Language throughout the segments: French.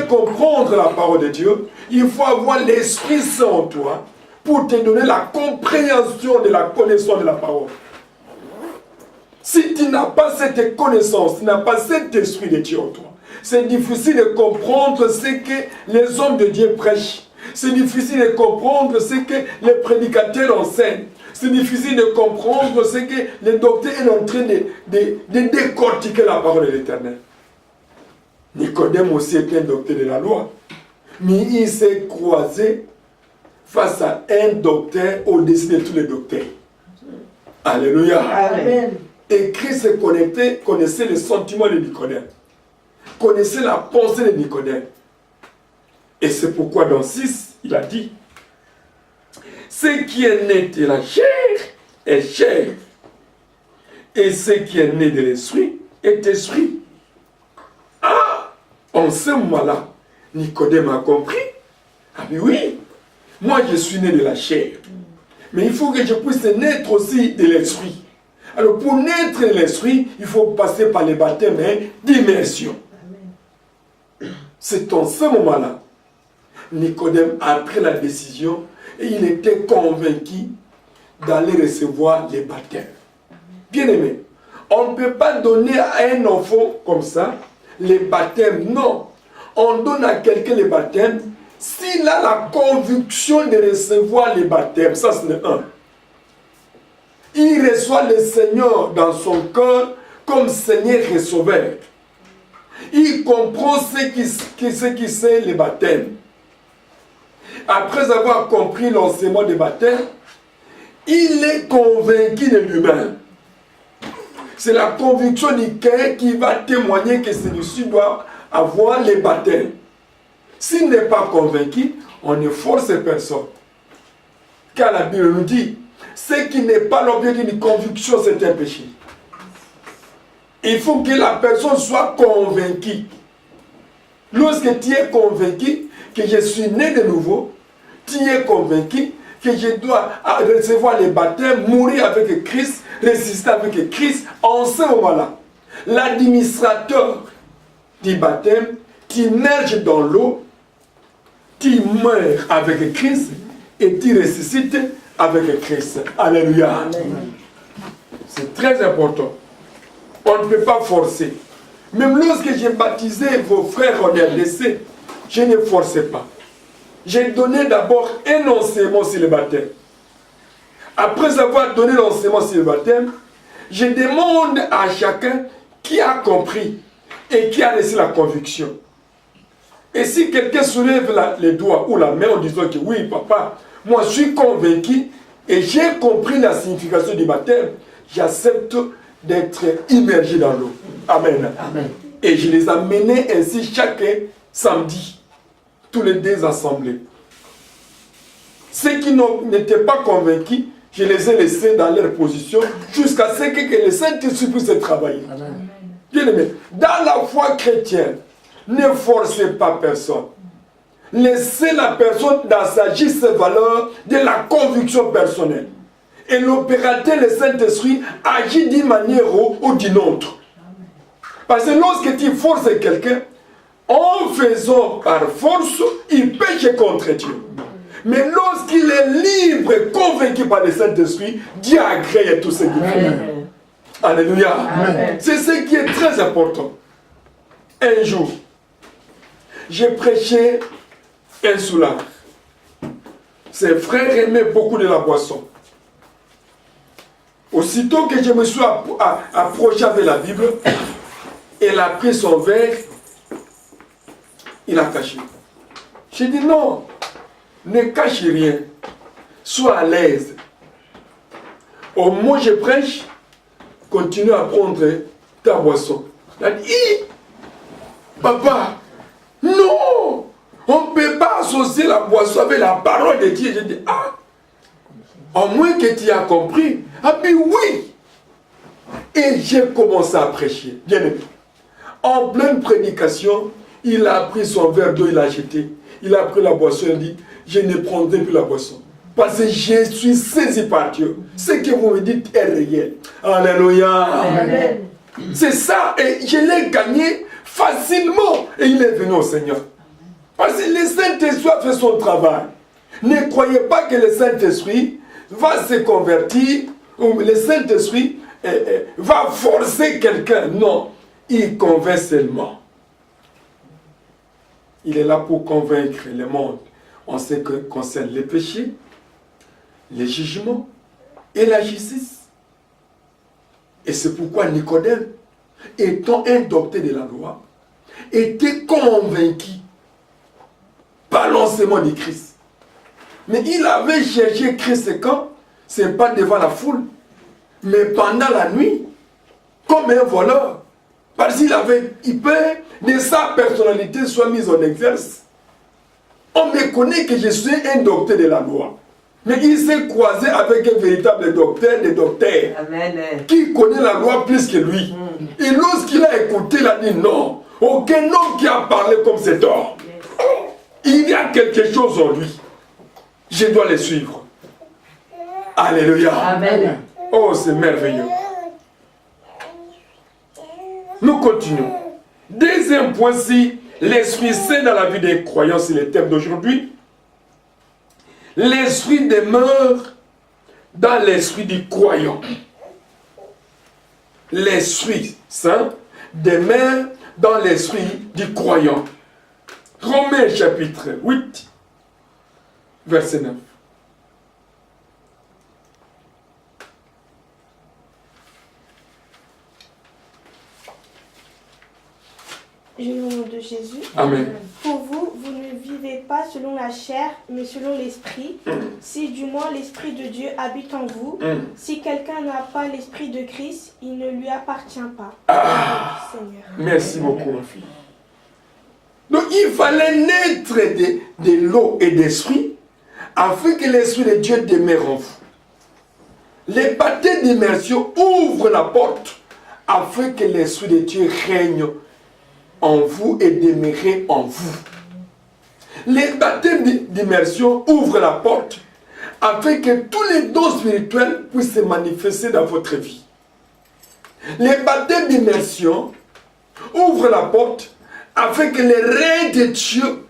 comprendre la parole de Dieu, il faut avoir l'Esprit Saint en toi pour te donner la compréhension de la connaissance de la parole. Si tu n'as pas cette connaissance, tu n'as pas cet Esprit de Dieu en toi, c'est difficile de comprendre ce que les hommes de Dieu prêchent. C'est difficile de comprendre ce que les prédicateurs enseignent. C'est difficile de comprendre ce que les docteurs sont en train de décortiquer la parole de l'Éternel. Nicodème aussi était un docteur de la loi. Mais il s'est croisé face à un docteur au-dessus de tous les docteurs. Alléluia. Amen. Et Christ se connaissait les sentiments de Nicodème. Connaissait la pensée de Nicodème. Et c'est pourquoi dans 6, il a dit, ce qui est né de la chair est chair. Et ce qui est né de l'esprit est esprit. Ah, en ce moment-là, Nicodème a compris. Ah mais oui, moi je suis né de la chair. Mais il faut que je puisse naître aussi de l'esprit. Alors pour naître de l'esprit, il faut passer par les baptêmes d'immersion. C'est en ce moment-là, Nicodème a pris la décision et il était convaincu d'aller recevoir les baptêmes. Bien aimé, on ne peut pas donner à un enfant comme ça les baptêmes, non. On donne à quelqu'un les baptêmes s'il a la conviction de recevoir les baptêmes. Ça, c'est le 1. Il reçoit le Seigneur dans son cœur comme Seigneur et Sauveur. Il comprend ce qui c'est les baptêmes. Après avoir compris l'enseignement des baptêmes, il est convaincu de lui-même. C'est la conviction du cœur qui va témoigner que celui-ci doit avoir les baptêmes. S'il n'est pas convaincu, on ne force personne. Car la Bible nous dit, ce qui n'est pas l'objet d'une conviction, c'est un péché. Il faut que la personne soit convaincue. Lorsque tu es convaincu que je suis né de nouveau, tu es convaincu que je dois recevoir les baptêmes, mourir avec Christ, résister avec Christ, en ce moment-là, l'administrateur du baptême t'immerge dans l'eau, tu meurs avec Christ et tu ressuscites avec Christ. Alléluia. C'est très important. On ne peut pas forcer. Même lorsque j'ai baptisé vos frères en RDC, je ne forçais pas. J'ai donné d'abord un enseignement sur le baptême. Après avoir donné l'enseignement sur le baptême, je demande à chacun qui a compris et qui a laissé la conviction. Et si quelqu'un soulève les doigts ou la main en disant que oui, papa, moi je suis convaincu et j'ai compris la signification du baptême, j'accepte d'être immergé dans l'eau. Amen. Amen. Et je les amenais ainsi chaque samedi, tous les deux assemblés. Ceux qui n'étaient pas convaincus, je les ai laissés dans leur position jusqu'à ce que le Saint-Esprit puisse travailler. Bien aimé, dans la foi chrétienne, ne forcez pas personne. Laissez la personne dans sa juste valeur de la conviction personnelle. Et l'opérateur, le Saint-Esprit, agit d'une manière ou d'une autre. Parce que lorsque tu forces quelqu'un, en faisant par force, il pêche contre Dieu. Mais lorsqu'il est libre et convaincu par le Saint-Esprit, Dieu agrée tout ce qu'il fait. Alléluia. C'est ce qui est très important. Un jour, j'ai prêché un soulard. Ses frères aimaient beaucoup de la boisson. Aussitôt que je me suis approché avec la Bible, il a pris son verre, il a caché. J'ai dit non, ne cache rien, sois à l'aise. Au moment où je prêche, continue à prendre ta boisson. Il a dit, papa, non, on ne peut pas associer la boisson avec la parole de Dieu. J'ai dit, au moins que tu as compris. Ah puis oui. Et j'ai commencé à prêcher. Bien aimé. En pleine prédication, il a pris son verre d'eau, il a jeté. Il a pris la boisson, il a dit, je ne prendrai plus la boisson. Parce que je suis saisi par Dieu. Ce que vous me dites est réel. Alléluia. Amen. C'est ça. Et je l'ai gagné facilement. Et il est venu au Seigneur. Parce que le Saint-Esprit a fait son travail. Ne croyez pas que le Saint-Esprit va se convertir, ou le Saint-Esprit va forcer quelqu'un. Non, il convainc seulement. Il est là pour convaincre le monde en ce qui concerne les péchés, les jugements et la justice. Et c'est pourquoi Nicodème, étant un docteur de la loi, était convaincu par l'enseignement de Christ. Mais il avait cherché Christ quand? Ce n'est pas devant la foule, mais pendant la nuit, comme un voleur. Parce qu'il avait peur de sa personnalité soit mise en exerce. On me connaît que je suis un docteur de la loi. Mais il s'est croisé avec un véritable docteur des docteurs. Amen. Qui connaît la loi plus que lui. Et lorsqu'il a écouté, il a dit non. Aucun homme qui a parlé comme cet homme. Il y a quelque chose en lui. Je dois le suivre. Alléluia. Amen. Oh, c'est merveilleux. Nous continuons. Deuxième point, si l'Esprit Saint dans la vie des croyants, c'est le thème d'aujourd'hui. L'Esprit demeure dans l'esprit du croyant. L'Esprit Saint demeure dans l'esprit du croyant. Romains chapitre 8, verset 9. Au nom de Jésus. Amen. Pour vous, vous ne vivez pas selon la chair, mais selon l'esprit. Si du moins l'esprit de Dieu habite en vous, si quelqu'un n'a pas l'esprit de Christ, il ne lui appartient pas. Seigneur. Merci beaucoup, ma fille. Donc il fallait naître de l'eau et d'esprit afin que l'esprit de Dieu demeure en vous. Les baptêmes d'immersion ouvrent la porte afin que l'esprit de Dieu règne en vous et demeurer en vous. Les baptêmes d'immersion ouvrent la porte afin que tous les dons spirituels puissent se manifester dans votre vie. Les baptêmes d'immersion ouvrent la porte afin que le règne de Dieu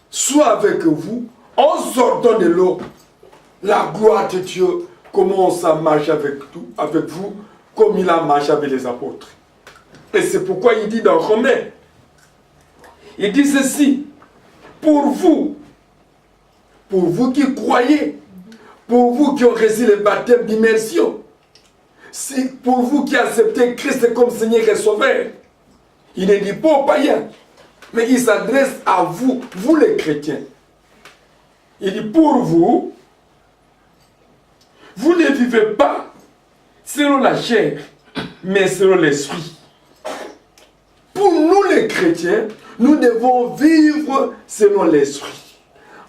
soit avec vous en sortant de l'eau. La gloire de Dieu commence à marcher avec vous comme il a marché avec les apôtres. Et c'est pourquoi il dit dans Romains, il dit ceci, pour vous qui croyez, pour vous qui ont reçu le baptême d'immersion, pour vous qui acceptez Christ comme Seigneur et Sauveur. Il ne dit pas aux païens, mais il s'adresse à vous, vous les chrétiens. Il dit pour vous, vous ne vivez pas selon la chair, mais selon l'esprit. Pour nous les chrétiens, nous devons vivre selon l'esprit.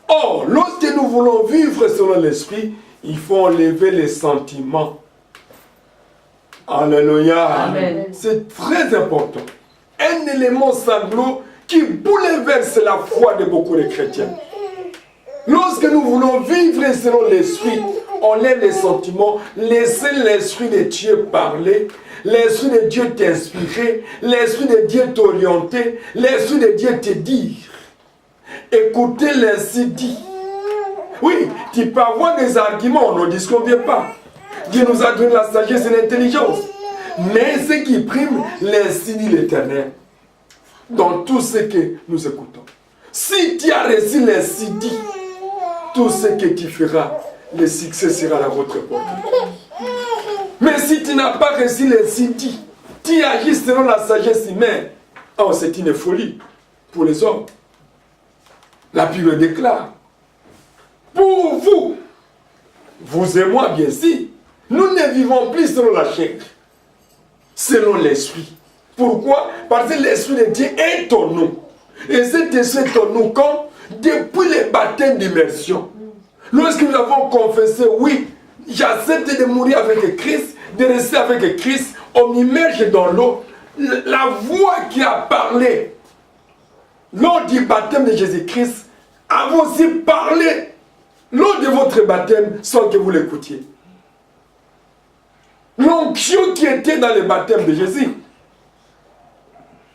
Or, lorsque nous voulons vivre selon l'esprit, il faut enlever les sentiments. Alléluia. Amen. C'est très important. Un élément sanglot qui bouleverse la foi de beaucoup de chrétiens. Lorsque nous voulons vivre selon l'esprit, on lève les sentiments, laissez l'esprit de Dieu parler, l'esprit de Dieu t'inspirer, l'esprit de Dieu t'orienter, l'esprit de Dieu te dire. Écoutez l'ainsi dit. Oui, tu peux avoir des arguments, on ne disconvient pas. Dieu nous a donné la sagesse et l'intelligence. Mais ce qui prime, l'ainsi dit l'Éternel. Dans tout ce que nous écoutons. Si tu as reçu l'ainsi dit, tout ce que tu feras, le succès sera à votre portée. Mais si tu n'as pas reçu l'ainsi dit, tu agis selon la sagesse humaine. Oh, c'est une folie pour les hommes. La Bible déclare, pour vous, vous et moi bien sûr, nous ne vivons plus selon la chair, selon l'esprit. Pourquoi? Parce que l'esprit de Dieu est en nous. Et cet esprit est en nous quand? Depuis le baptême d'immersion. Lorsque nous avons confessé, oui, j'accepte de mourir avec Christ, de rester avec Christ, on m'immerge dans l'eau. La voix qui a parlé lors du baptême de Jésus-Christ a aussi parlé lors de votre baptême sans que vous l'écoutiez. L'onction qui était dans le baptême de Jésus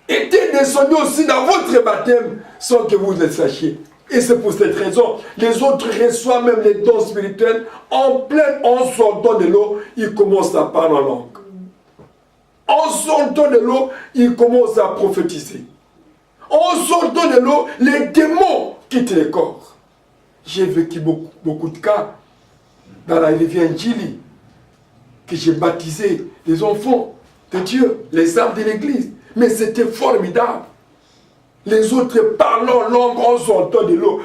était descendu aussi dans votre baptême sans que vous le sachiez. Et c'est pour cette raison, les autres reçoivent même les dons spirituels en sortant de l'eau, ils commencent à parler en langue. En sortant de l'eau, ils commencent à prophétiser. En sortant de l'eau, les démons quittent le corps. J'ai vécu beaucoup de cas dans la rivière Njili, que j'ai baptisé les enfants de Dieu, les âmes de l'église. Mais c'était formidable. Les autres parlent en langue en sortant de l'eau.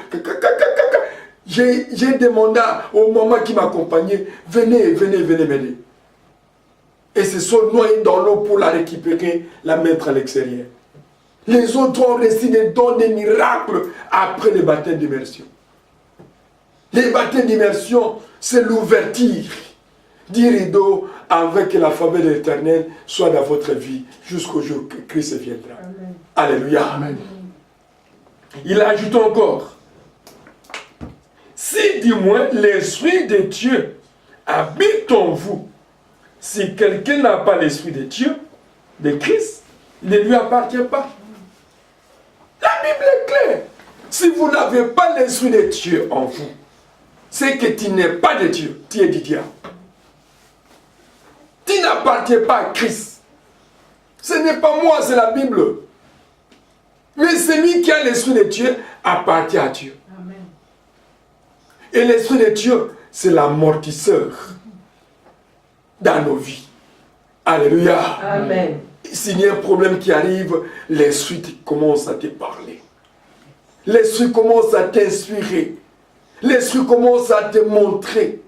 J'ai demandé au maman qui m'accompagnait, venez m'aider. Et se sont noyés dans l'eau pour la récupérer, la mettre à l'extérieur. Les autres ont reçu des dons, des miracles après le baptême d'immersion. Les baptêmes d'immersion, c'est l'ouverture du rideau avec la faveur de l'Éternel soit dans votre vie jusqu'au jour que Christ viendra. Amen. Alléluia. Amen. Il ajoute encore, si du moins l'Esprit de Dieu habite en vous, si quelqu'un n'a pas l'Esprit de Dieu, de Christ, il ne lui appartient pas. La Bible est claire. Si vous n'avez pas l'Esprit de Dieu en vous, c'est que tu n'es pas de Dieu, tu es du diable. Tu n'appartiens pas à Christ. Ce n'est pas moi, c'est la Bible. Mais celui qui a l'Esprit de Dieu appartient à Dieu. Amen. Et l'Esprit de Dieu, c'est l'amortisseur dans nos vies. Alléluia. Amen. S'il y a un problème qui arrive, l'Esprit commence à te parler. L'Esprit commence à t'inspirer. L'Esprit commence à te montrer.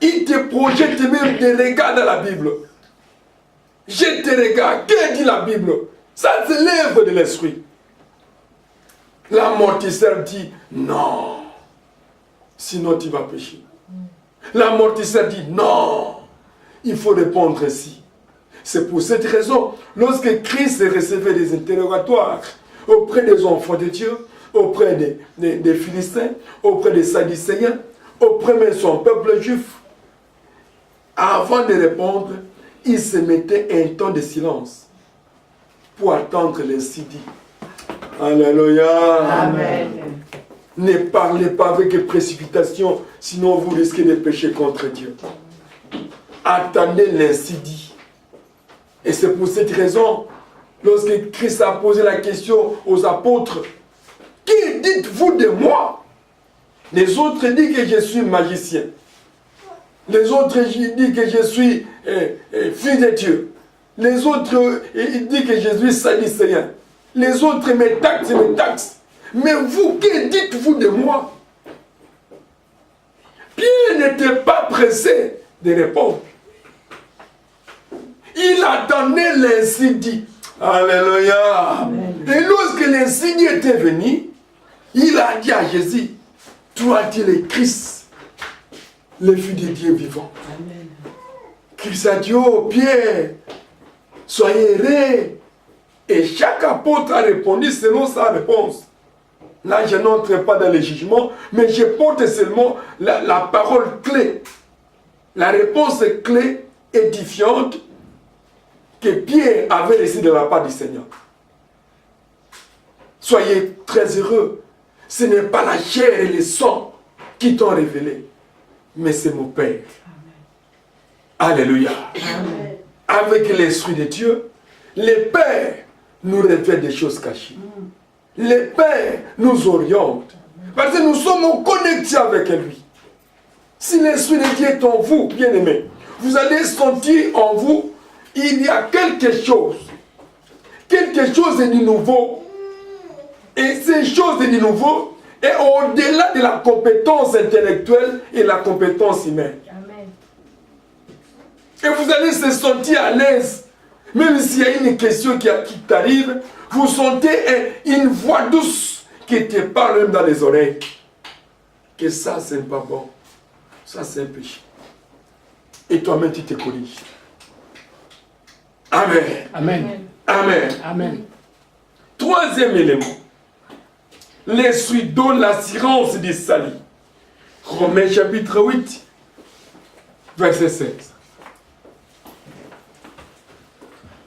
Il te projette même des regards dans la Bible. Je te regarde. Que dit la Bible? Ça, c'est l'œuvre de l'Esprit. L'amortisseur dit non. Sinon, tu vas pécher. L'amortisseur dit non. Il faut répondre ainsi. C'est pour cette raison, lorsque Christ recevait des interrogatoires auprès des enfants de Dieu, auprès des Philistins, auprès des Sadducéens, auprès même de son peuple juif, avant de répondre, il se mettait un temps de silence pour attendre l'incident. Alléluia. Amen. Ne parlez pas avec précipitation, sinon vous risquez de pécher contre Dieu. Attendez l'incident. Et c'est pour cette raison, lorsque Christ a posé la question aux apôtres, qui dites-vous de moi? Les autres disent que je suis magicien. Les autres disent que je suis fils de Dieu. Les autres disent que je suis sadducéen. Les autres me taxent. Mais vous, que dites-vous de moi? Pierre n'était pas pressé de répondre. Il attendait l'incident. Alléluia. Amen. Et lorsque l'incident était venu, il a dit à Jésus, toi tu es le Christ, le Fils de Dieu vivant. Amen. Christ a dit, oh Pierre, soyez heureux. Et chaque apôtre a répondu selon sa réponse. Là, je n'entre pas dans le jugement, mais je porte seulement la parole clé. La réponse clé, édifiante, que Pierre avait reçue de la part du Seigneur. Soyez très heureux. Ce n'est pas la chair et le sang qui t'ont révélé, mais c'est mon Père. Amen. Alléluia. Amen. Avec l'Esprit de Dieu, le Père nous révèle des choses cachées. Le Père nous oriente. Parce que nous sommes connectés avec lui. Si l'Esprit de Dieu est en vous, bien-aimés, vous allez sentir en vous, il y a quelque chose de nouveau. Et ces choses de nouveau est au-delà de la compétence intellectuelle et la compétence humaine. Amen. Et vous allez se sentir à l'aise. Même s'il y a une question qui t'arrive, vous sentez une voix douce qui te parle même dans les oreilles. Que ça, c'est pas bon. Ça, c'est un péché. Et toi-même, tu te corriges. Amen. Amen. Amen. Amen. Troisième élément. L'Esprit donne l'assurance du salut. Romains chapitre 8, verset 16.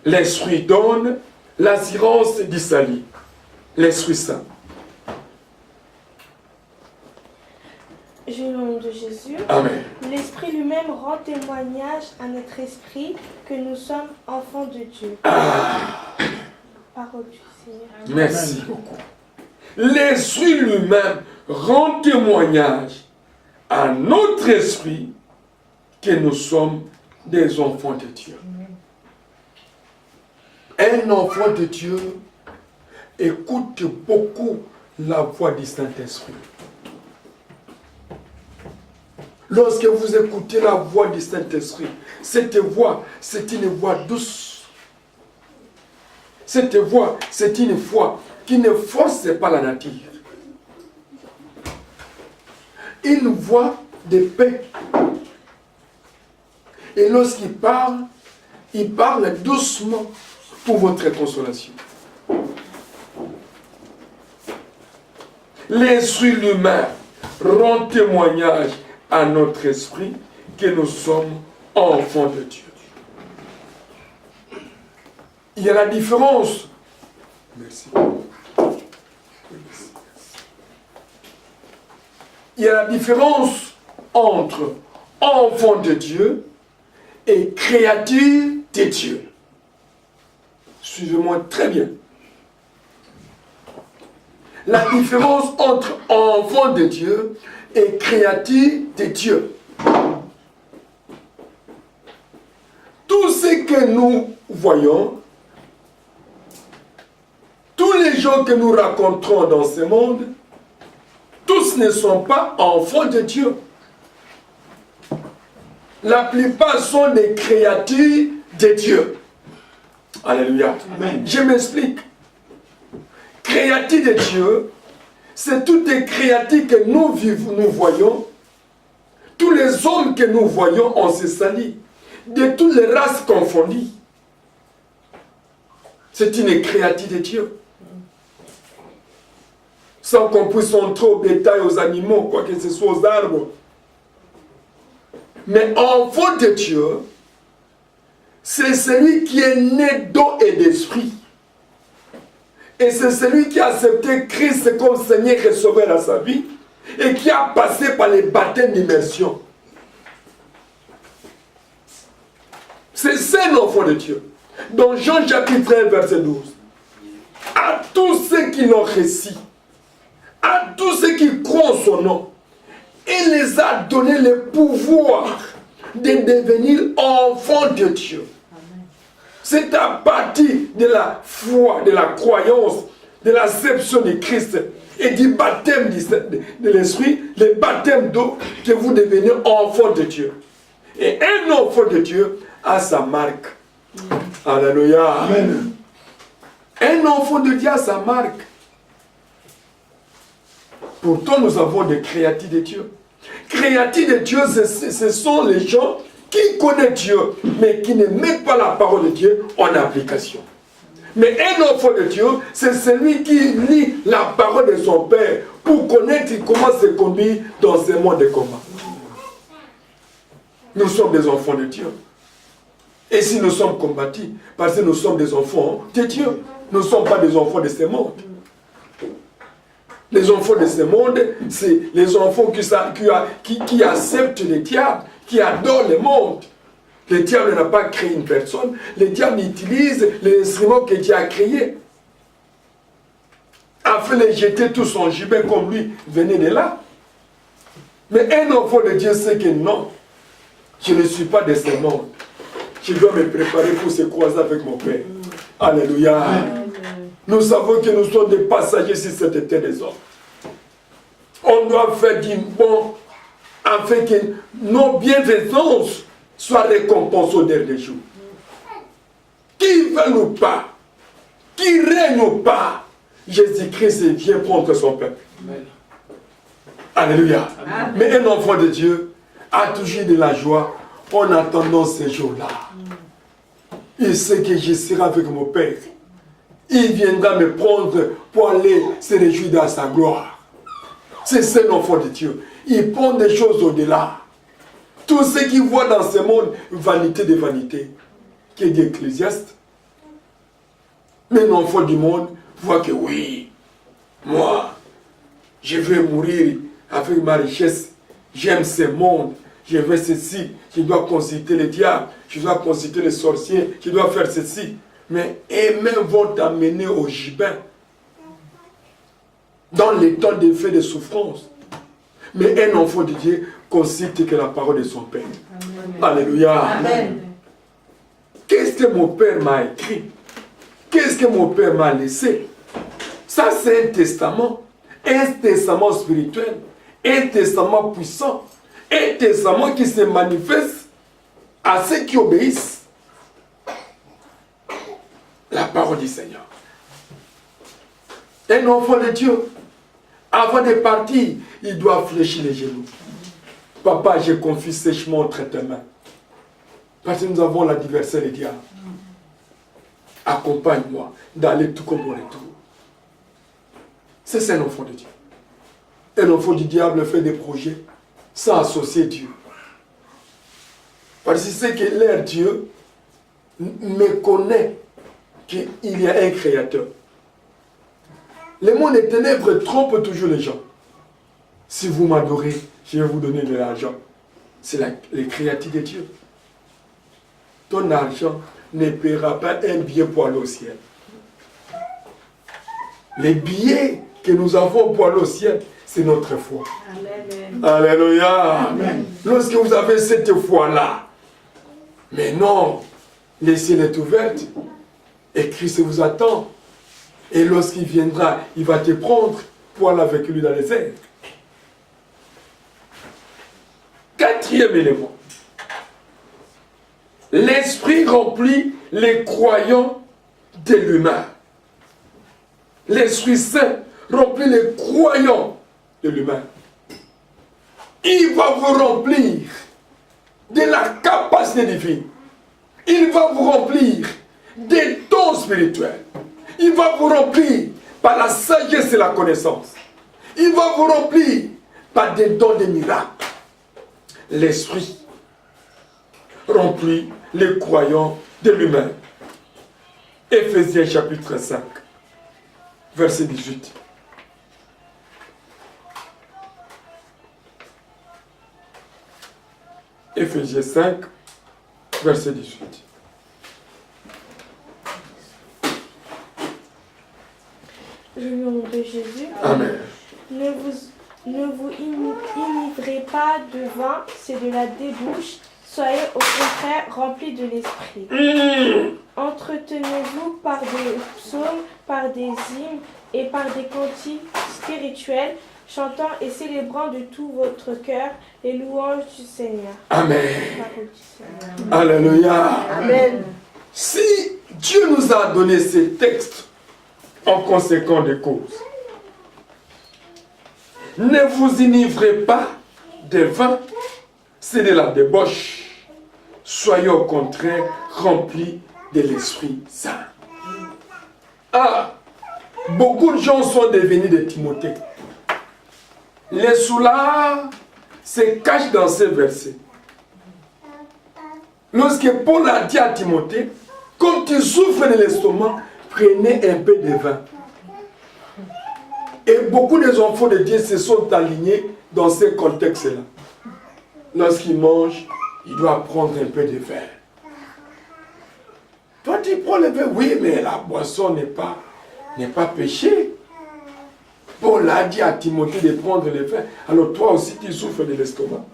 L'Esprit donne l'assurance du salut, l'Esprit Saint. J'ai le nom de Jésus. Amen. L'Esprit lui-même rend témoignage à notre esprit que nous sommes enfants de Dieu. Parole du Seigneur. Merci beaucoup. L'Esprit lui-même rend témoignage à notre esprit que nous sommes des enfants de Dieu. Un enfant de Dieu écoute beaucoup la voix du Saint-Esprit. Lorsque vous écoutez la voix du Saint-Esprit, cette voix, c'est une voix douce. Cette voix, c'est une voix qui ne force pas la nature. Une voix de paix. Et lorsqu'il parle doucement pour votre consolation. L'Esprit lui-même rend témoignage à notre esprit que nous sommes enfants de Dieu. Il y a la différence. Merci. Il y a la différence entre enfant de Dieu et créature de Dieu. Suivez-moi très bien. La différence entre enfant de Dieu et créature de Dieu. Tout ce que nous voyons, tous les gens que nous rencontrons dans ce monde, tous ne sont pas enfants de Dieu. La plupart sont des créatures de Dieu. Alléluia. Amen. Je m'explique. Créature de Dieu, c'est toutes les créatures que nous vivons, nous voyons. Tous les hommes que nous voyons, on se salit. De toutes les races confondues. C'est une créature de Dieu. Sans qu'on puisse entrer au bétail, aux animaux, quoi que ce soit, aux arbres. Mais enfant de Dieu, c'est celui qui est né d'eau et d'esprit. Et c'est celui qui a accepté Christ comme Seigneur et Sauveur à sa vie et qui a passé par les baptêmes d'immersion. C'est ça l'enfant de Dieu. Dans Jean chapitre 1, verset 12. À tous ceux qui l'ont reçu, à tous ceux qui croient en son nom, il les a donné le pouvoir de devenir enfants de Dieu. C'est à partir de la foi, de la croyance, de l'acception de Christ et du baptême de l'Esprit, le baptême d'eau, que vous devenez enfant de Dieu. Et un enfant de Dieu a sa marque. Alléluia. Amen. Un enfant de Dieu a sa marque. Pourtant, nous avons des créatures de Dieu. Créatures de Dieu, ce sont les gens qui connaissent Dieu, mais qui ne mettent pas la parole de Dieu en application. Mais un enfant de Dieu, c'est celui qui lit la parole de son Père pour connaître comment se conduire dans ce monde de combat. Nous sommes des enfants de Dieu. Et si nous sommes combattus, parce que nous sommes des enfants de Dieu, nous ne sommes pas des enfants de ce monde. Les enfants de ce monde, c'est les enfants qui acceptent le diable, qui adorent le monde. Le diable n'a pas créé une personne, le diable utilise les instruments que Dieu a créés afin de jeter tout son gibet comme lui venait de là. Mais un enfant de Dieu sait que non, je ne suis pas de ce monde. Je dois me préparer pour se croiser avec mon Père. Alléluia. Nous savons que nous sommes des passagers sur cette terre des hommes. On doit faire du bon afin que nos bienfaisances soient récompensées au dernier jour. Qui veut ou pas, qui règne ou pas, Jésus-Christ vient prendre son peuple. Amen. Alléluia. Amen. Mais un enfant de Dieu a toujours de la joie en attendant ces jours-là. Il sait que je serai avec mon Père. Il viendra me prendre pour aller se réjouir dans sa gloire. C'est ça l'enfant de Dieu. Il prend des choses au-delà. Tout ce qu'il voit dans ce monde, vanité de vanité. Qui dit Ecclésiaste? Mais l'enfant du monde voit que oui, moi, je veux mourir avec ma richesse. J'aime ce monde. Je veux ceci. Je dois consulter les diables. Je dois consulter les sorciers. Je dois faire ceci. Mais eux-mêmes vont t'amener au gibin. Dans les temps de faits de souffrance. Mais un enfant de Dieu consulte que la parole de son Père. Amen. Alléluia. Amen. Qu'est-ce que mon Père m'a écrit? Qu'est-ce que mon Père m'a laissé? Ça, c'est un testament spirituel, un testament puissant, un testament qui se manifeste à ceux qui obéissent la parole du Seigneur. Un enfant de Dieu, avant de partir, il doit fléchir les genoux. Papa, je confie sèchement entre tes mains. Parce que nous avons l'adversaire, le diable. Accompagne-moi d'aller tout comme au retour. C'est un enfant de Dieu. Un enfant du diable fait des projets sans associer Dieu. Parce que c'est que leur Dieu méconnaît qu'il y a un créateur. Le monde des ténèbres trompe toujours les gens. Si vous m'adorez, je vais vous donner de l'argent. C'est les créatures de Dieu. Ton argent ne paiera pas un billet pour aller au ciel. Les billets que nous avons pour aller au ciel, c'est notre foi. Amen. Alléluia. Amen. Lorsque vous avez cette foi-là, mais non, le ciel est ouvert et Christ vous attend. Et lorsqu'il viendra, il va te prendre pour aller avec lui dans les airs. Quatrième élément. L'esprit remplit les croyants de l'humain. L'Esprit Saint remplit les croyants de l'humain. Il va vous remplir de la capacité divine. Il va vous remplir des dons spirituels. Il va vous remplir par la sagesse et la connaissance. Il va vous remplir par des dons de miracles. L'Esprit remplit les croyants de l'humain. Éphésiens chapitre 5, verset 18. Éphésiens 5, verset 18. Je lui au nom de Jésus. Amen. Ne vous inivrez pas de vin, c'est de la débauche. Soyez au contraire remplis de l'esprit. Entretenez-vous par des psaumes, par des hymnes et par des cantiques spirituels, chantant et célébrant de tout votre cœur les louanges du Seigneur. Amen. Alléluia. Amen. Si Dieu nous a donné ces textes en conséquence des causes, ne vous enivrez pas de vin, c'est de la débauche. Soyez au contraire remplis de l'Esprit Saint. Ah, beaucoup de gens sont devenus des Timothée. Les soulards se cachent dans ces versets. Lorsque Paul a dit à Timothée, quand tu souffres de l'estomac, prenez un peu de vin. Et beaucoup des enfants de Dieu se sont alignés dans ce contexte-là. Lorsqu'ils mangent, ils doivent prendre un peu de vin. Toi, tu prends le vin, oui, mais la boisson n'est pas péché. Paul a dit à Timothée de prendre le vin. Alors toi aussi, tu souffres de l'estomac.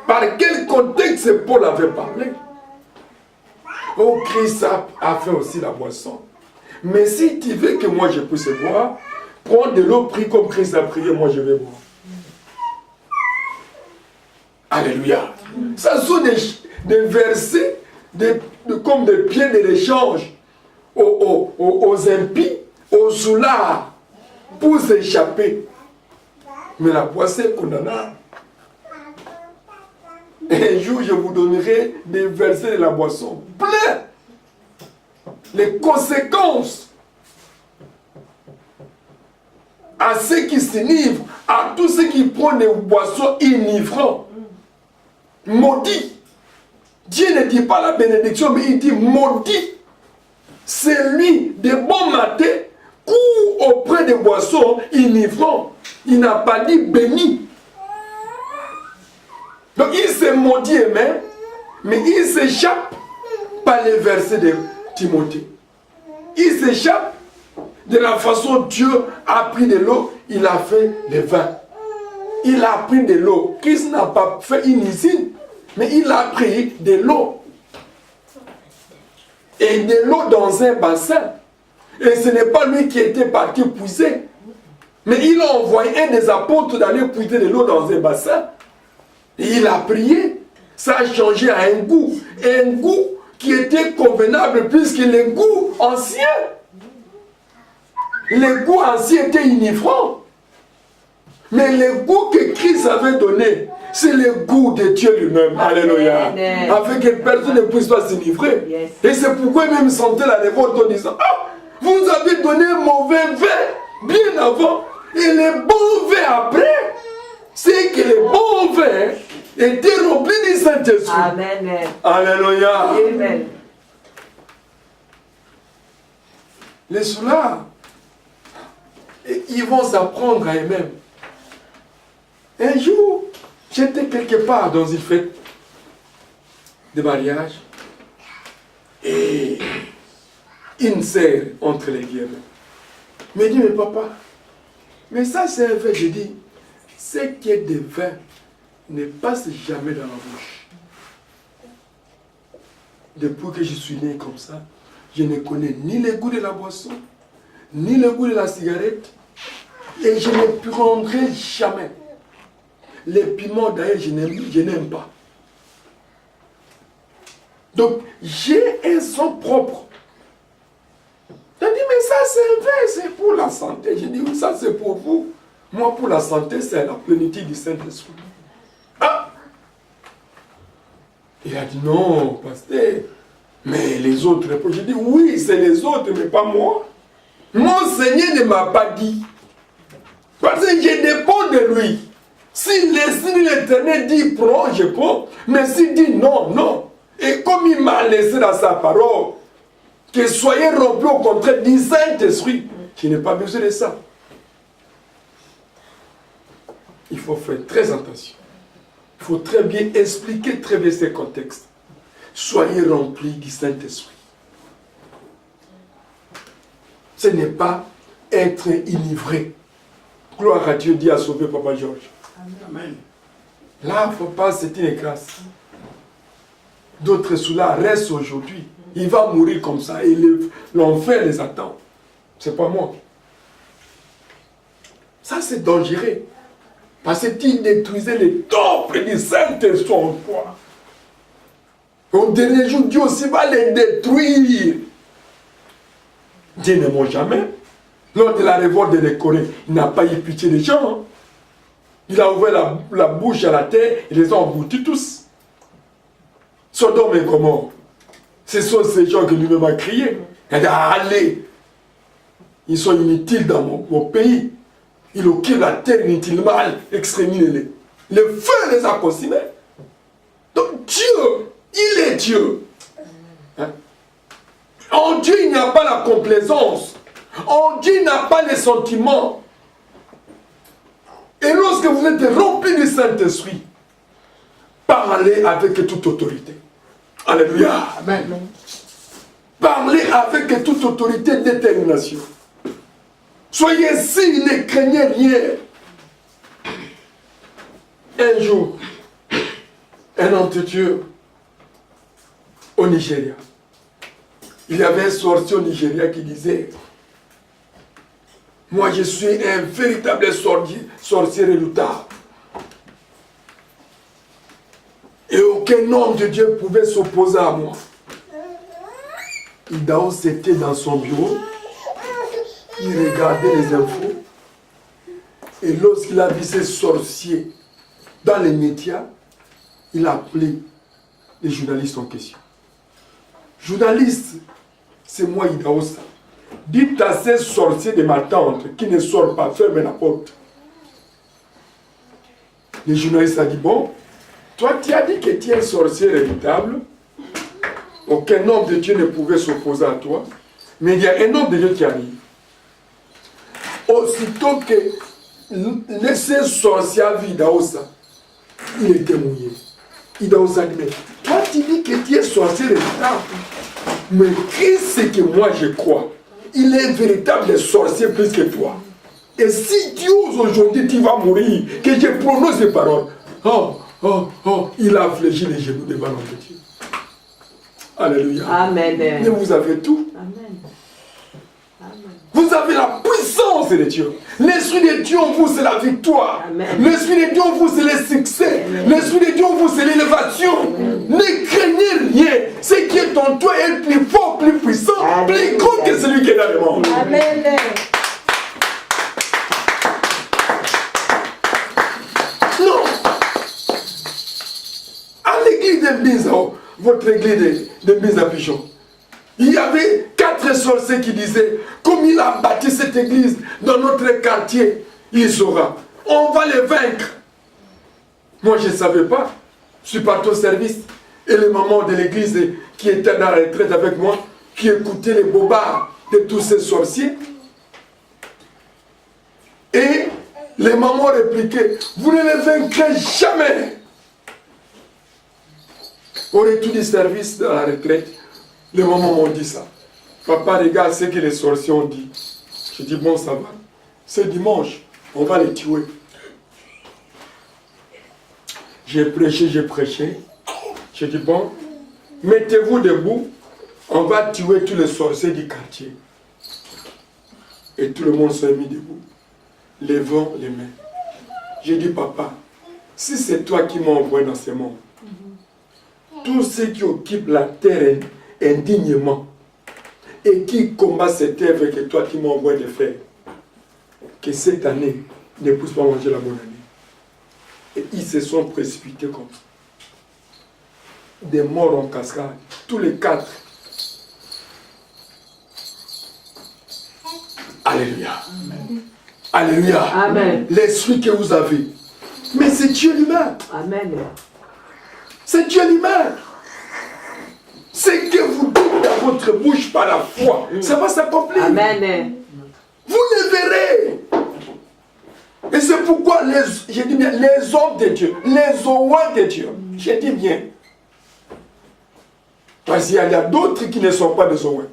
Par quel contexte Paul avait parlé? Oh, Christ a fait aussi la boisson. Mais si tu veux que moi je puisse boire, prends de l'eau, prie comme Christ a prié, moi je vais boire. Alléluia. Ça sont des versets comme des pieds de l'échange aux impies, aux soulards, pour s'échapper. Mais la boisson est condamnable. Un jour, je vous donnerai des versets de la boisson plein. Les conséquences à ceux qui s'enivrent, à tous ceux qui prennent des boissons enivrants. Maudit. Dieu ne dit pas la bénédiction, mais il dit maudit celui de bon matin court auprès des boissons enivrants. Il n'a pas dit béni. Donc il se maudit même, mais il s'échappe par les versets de Timothée. Il s'échappe de la façon dont Dieu a pris de l'eau, il a fait le vin. Il a pris de l'eau. Christ n'a pas fait une usine, mais il a pris de l'eau. Et de l'eau dans un bassin. Et ce n'est pas lui qui était parti puiser. Mais il a envoyé un des apôtres d'aller puiser de l'eau dans un bassin. Et il a prié. Ça a changé à un goût. Un goût qui était convenable puisque le goût ancien. Le goût ancien était enivrant. Mais le goût que Christ avait donné, c'est le goût de Dieu lui-même. Alléluia. Afin que personne ne puisse pas s'enivrer. Yes. Et c'est pourquoi il même sentait la révolte en disant, ah, vous nous avez donné un mauvais vin bien avant et le bon vin après. C'est que le bon vin était rempli du Saint-Esprit. Amen. Alléluia. Amen. Les soulards, ils vont s'apprendre à eux-mêmes. Un jour, j'étais quelque part dans une fête de mariage et une sœur entre les guillemets me dit, mais papa, mais ça c'est un vin. Je dis, ce qui est de vin ne passe jamais dans la bouche. Depuis que je suis né comme ça, je ne connais ni le goût de la boisson, ni le goût de la cigarette, et je ne prendrai jamais. Les piments d'ailleurs, je n'aime pas. Donc, j'ai un son propre. Je dis, mais ça c'est un vin, c'est pour la santé. Je dis, oui, ça c'est pour vous. Moi, pour la santé, c'est la plénitude du Saint-Esprit. Ah! Il a dit, non, pasteur. Mais les autres, je dis, oui, c'est les autres, mais pas moi. Mon Seigneur ne m'a pas dit. Parce que je dépends de lui. Si l'Éternel dit prends, je prends. Mais s'il dit non, non. Et comme il m'a laissé dans sa parole, que soyez remplis au contraire du Saint-Esprit, je n'ai pas besoin de ça. Il faut faire très attention. Il faut très bien expliquer très bien ces contextes. Soyez remplis du Saint-Esprit. Ce n'est pas être enivré. Gloire à Dieu, dit à sauver Papa Georges. Amen. Là, il ne faut pas, c'est une grâce. D'autres sous-là restent aujourd'hui. Il va mourir comme ça et l'enfer les attend. C'est pas moi. Ça, c'est dangereux. Parce qu'il détruisait les temples du Saint-Esprit en toi. Au dernier jour, Dieu aussi va les détruire. Dieu ne ment jamais. Lors de la révolte des Coréens, il n'a pas eu pitié des gens. Hein. Il a ouvert la bouche à la terre et les a engloutis tous. Sodome et Gomorrhe. Ce sont ces gens que lui-même a crié. Il a dit, allez, ils sont inutiles dans mon pays. Ils occupent la terre inutilement, exterminez-les. Le feu les a consumés. Donc Dieu, il est Dieu. Hein? En Dieu, il n'y a pas la complaisance. En Dieu, il n'y a pas les sentiments. Et lorsque vous êtes rempli du Saint-Esprit, parlez avec toute autorité. Alléluia. Amen. Parlez avec toute autorité et détermination. Soyez signes, ne craignez rien. Un jour, un homme de Dieu au Nigeria. Il y avait un sorcier au Nigeria qui disait, moi je suis un véritable sorcier redoutable. Et aucun homme de Dieu pouvait s'opposer à moi. Idao était dans son bureau. Il regardait les infos. Et lorsqu'il a vu ces sorciers dans les médias, il a appelé les journalistes en question. Journalistes, c'est moi Idaosa. Dites à ces sorciers de ma tante qui ne sortent pas, fermez la porte. Les journalistes ont dit, bon, toi tu as dit que tu es un sorcier redoutable. Aucun homme de Dieu ne pouvait s'opposer à toi. Mais il y a un homme de Dieu qui arrive. Aussitôt que ces sorciers vivent dans ça, il était mouillé. Il a osé dire, toi tu dis que tu es sorcier de l'État. Mais qu'est-ce que moi je crois? Il est véritable sorcier plus que toi. Et si tu oses aujourd'hui, tu vas mourir. Que je prononce ces paroles. Il a fléchi les genoux devant notre Dieu. Alléluia. Amen. Mais vous avez tout. Amen. Vous avez la puissance de Dieu. L'Esprit de Dieu en vous, c'est la victoire. L'Esprit de Dieu en vous, c'est le succès. L'Esprit de Dieu en vous, c'est l'élévation. Ne craignez rien. Ce qui est en toi est plus fort, plus puissant, plus grand que celui qui est dans le monde. Amen. Non. À l'église de Mbinza, votre église de Mbinza Pichon, il y avait 4 sorciers qui disaient, comme il a bâti cette église dans notre quartier, il saura. On va les vaincre. Moi, je ne savais pas. Je suis parti au service. Et les mamans de l'église qui étaient dans la retraite avec moi, qui écoutaient les bobards de tous ces sorciers. Et les mamans répliquaient, vous ne les vaincrez jamais. Au retour du service dans la retraite, les mamans m'ont dit ça. Papa, regarde ce que les sorciers ont dit. Je dis, bon, ça va. C'est dimanche, on va les tuer. J'ai prêché. Je dis, bon, mettez-vous debout, on va tuer tous les sorciers du quartier. Et tout le monde s'est mis debout, levant les mains. J'ai dit, papa, si c'est toi qui m'as envoyé dans ce monde, tous ceux qui occupent la terre indignement et qui combattent cette œuvre que toi qui m'as envoyé de faire, que cette année ne puisse pas manger la bonne année. Et ils se sont précipités comme ça. Des morts en cascade, tous les 4. Alléluia. Amen. Alléluia. Amen. L'esprit que vous avez. Mais c'est Dieu lui-même. Amen. C'est Dieu lui-même. Ce que vous dites dans votre bouche par la foi, ça va s'accomplir. Amen. Vous le verrez. Et c'est pourquoi j'ai dit bien, les hommes de Dieu, les oies de Dieu, j'ai dit bien. Parce qu'il y a d'autres qui ne sont pas des oies.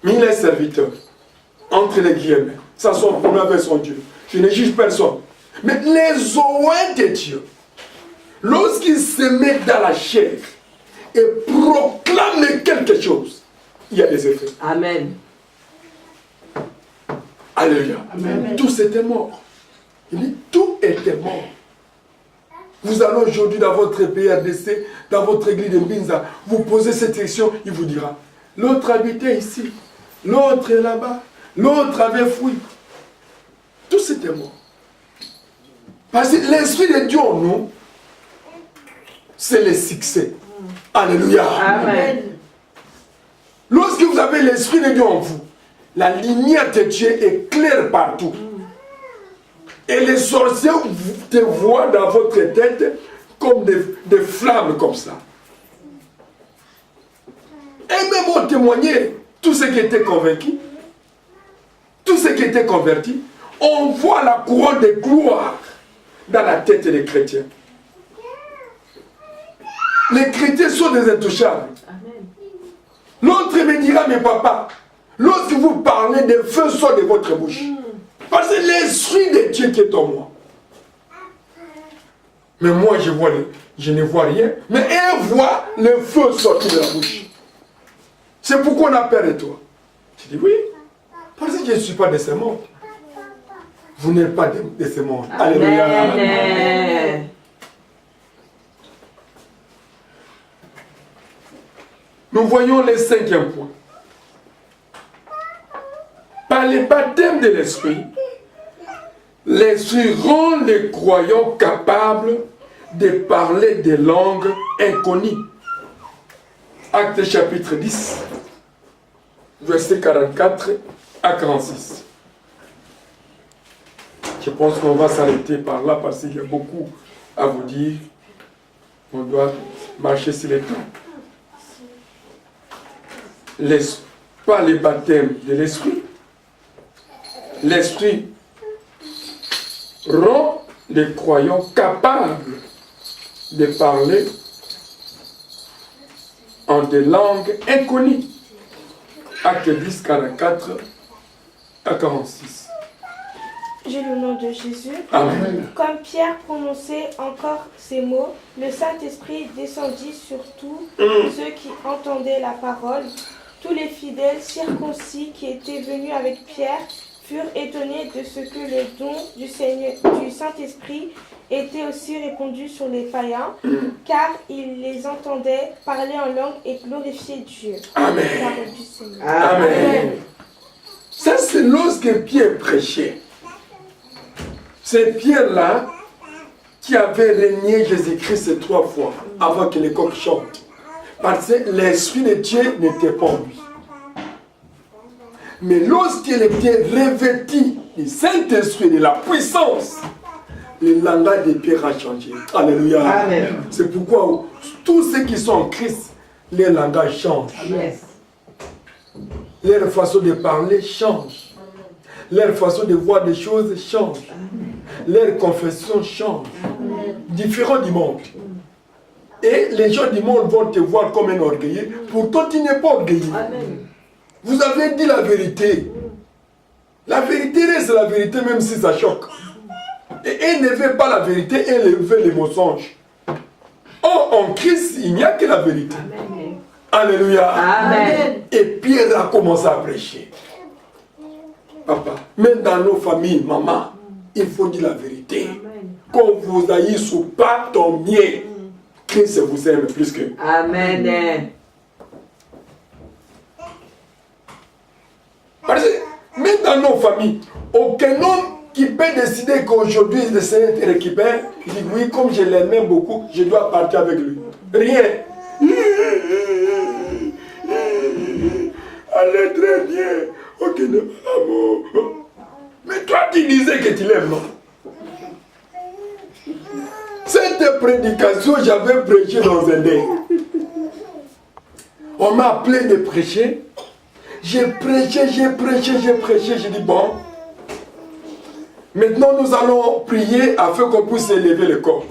Mais il est serviteur. Entre les guillemets. Ça son problème avec son Dieu. Je ne juge personne. Mais les oies de Dieu, lorsqu'ils se mettent dans la chair et proclament quelque chose, il y a des effets. Amen. Alléluia. Amen. Tous étaient morts. Il dit, tout était mort. Vous allez aujourd'hui dans votre pays RDC, dans votre église de Mbinza, vous posez cette question, il vous dira, l'autre habitait ici, l'autre est là-bas, l'autre avait fui. Tous étaient morts. Parce que l'Esprit de Dieu en nous, c'est le succès. Alléluia. Amen. Lorsque vous avez l'Esprit de Dieu en vous, la lumière de Dieu est claire partout. Et les sorciers te voient dans votre tête comme des flammes comme ça. Et même on témoignait, tous ceux qui étaient convaincus, tous ceux qui étaient convertis, on voit la couronne de gloire dans la tête des chrétiens. Les chrétiens sont des intouchables. L'autre me dira, mais papa, lorsque vous parlez, des feux sortent de votre bouche. Parce que l'Esprit de Dieu qui est en moi. Mais moi, je ne vois rien. Mais elle voit le feu sortir de la bouche. C'est pourquoi on a peur de toi. Je dis oui. Parce que je ne suis pas de ce monde. Vous n'êtes pas de ce monde. Alléluia. Nous voyons le 5e point. Par le baptême de l'Esprit, l'Esprit rend les croyants capables de parler des langues inconnues. Actes chapitre 10, versets 44 à 46. Je pense qu'on va s'arrêter par là parce qu'il y a beaucoup à vous dire. On doit marcher sur les temps. par le baptême de l'Esprit, l'Esprit rend les croyants capables de parler en des langues inconnues. Acte 10, 44 à 46. J'ai le nom de Jésus. Amen. Comme Pierre prononçait encore ces mots, le Saint-Esprit descendit sur tous ceux qui entendaient la parole. Tous les fidèles circoncis qui étaient venus avec Pierre furent étonnés de ce que le don du Saint-Esprit était aussi répandu sur les païens, car ils les entendaient parler en langue et glorifier Dieu. Amen. Parole du Seigneur. Amen. Ça, c'est lorsque Pierre prêchait. C'est Pierre-là qui avait régné Jésus-Christ ces 3 fois avant que les coqs chantent. Parce que l'Esprit de Dieu n'était pas en lui. Mais lorsqu'il était revêtu du Saint-Esprit, de la puissance, le langage de Pierre a changé. Alléluia. Amen. C'est pourquoi tous ceux qui sont en Christ, leur langage change. Yes. Leur façon de parler change. Leur façon de voir des choses change. Leur confession change. Différent du monde. Et les gens du monde vont te voir comme un orgueilleux. Pourtant, tu n'es pas orgueilleux. Vous avez dit la vérité. La vérité reste la vérité même si ça choque. Et elle ne veut pas la vérité, elle veut les mensonges. Or, en Christ, il n'y a que la vérité. Amen. Alléluia. Amen. Et Pierre a commencé à prêcher. Papa, même dans nos familles, maman, il faut dire la vérité. Qu'on vous haïsse ou pas, tant mieux. Christ vous aime plus que. Amen. Parce que même dans nos familles, aucun homme qui peut décider qu'aujourd'hui le Seigneur te récupère, il dit oui, comme je l'aime beaucoup, je dois partir avec lui. Rien. Allez très bien. Ok, ne pas l'amour. Mais toi, tu disais que tu l'aimes, non? Cette prédication, j'avais prêché dans un dé. On m'a appelé de prêcher. J'ai prêché. J'ai dit bon. Maintenant, nous allons prier afin qu'on puisse élever le corps.